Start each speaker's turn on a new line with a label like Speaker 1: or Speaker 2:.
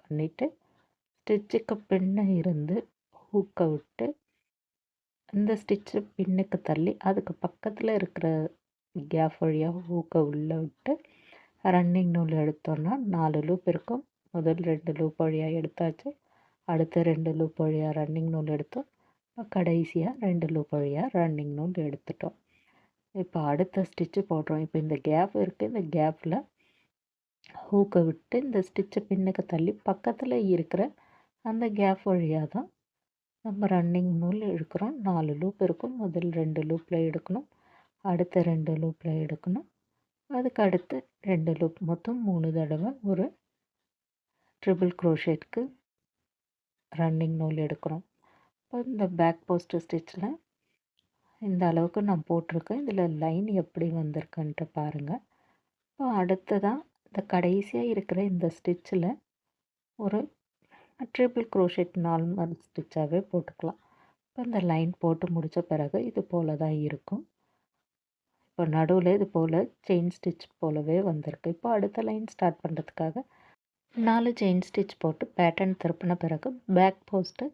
Speaker 1: பண்ணிவிட்டு ஸ்டிச்சுக்கு பின்ன இருந்து ஹூக்கை விட்டு இந்த ஸ்டிச்சு பின்னுக்கு தள்ளி அதுக்கு பக்கத்தில் இருக்கிற கேப் வழியாக ஹூக்கை உள்ளே விட்டு ரன்னிங் நூல் எடுத்தோன்னா 4 லூப் இருக்கும். முதல் 2 லூப் வழியாக எடுத்தாச்சு. அடுத்த 2 லூப் வழியாக ரன்னிங் நூல் எடுத்தோம். கடைசியாக 2 லூப் வழியாக ரன்னிங் நூல் எடுத்துட்டோம். இப்போ அடுத்த ஸ்டிச்சு போடுறோம். இப்போ இந்த கேப் இருக்குது. இந்த கேப்பில் ஹூக்கை விட்டு இந்த ஸ்டிச்சை பின்னுக்கு தள்ளி பக்கத்தில் இருக்கிற அந்த கேப் வழியாக தான் நம்ம ரன்னிங் நூல் எடுக்கிறோம். 4 லூப் இருக்கும். முதல் 2 லூப்பில் எடுக்கணும். அடுத்த 2 லூப்பில் எடுக்கணும். அதுக்கு அடுத்து 2 லூப், மொத்தம் 3 தடவை ஒரு ட்ரிபிள் க்ரோஷேட்க்கு ரன்னிங் நூல் எடுக்கிறோம். இப்போ இந்த பேக் போஸ்ட் ஸ்டிச்சில் இந்த அளவுக்கு நான் போட்டிருக்கேன். இதில் லைன் எப்படி வந்திருக்குன்ட்டு பாருங்கள். இப்போ அடுத்ததாக இந்த கடைசியாக இருக்கிற இந்த ஸ்டிச்சில் ஒரு ட்ரிபிள் க்ரோஷேட் நார்மல் ஸ்டிச்சாகவே போட்டுக்கலாம். இப்போ இந்த லைன் போட்டு முடித்த பிறகு இது போல் தான் இருக்கும். இப்போ நடுவில் இது போல் செயின் ஸ்டிச் போலவே வந்திருக்கு. இப்போ அடுத்த லைன் ஸ்டார்ட் பண்ணுறதுக்காக 4 செயின் ஸ்டிச் போட்டு பேட்டர்ன் திருப்பின பிறகு பேக் போஸ்ட்டு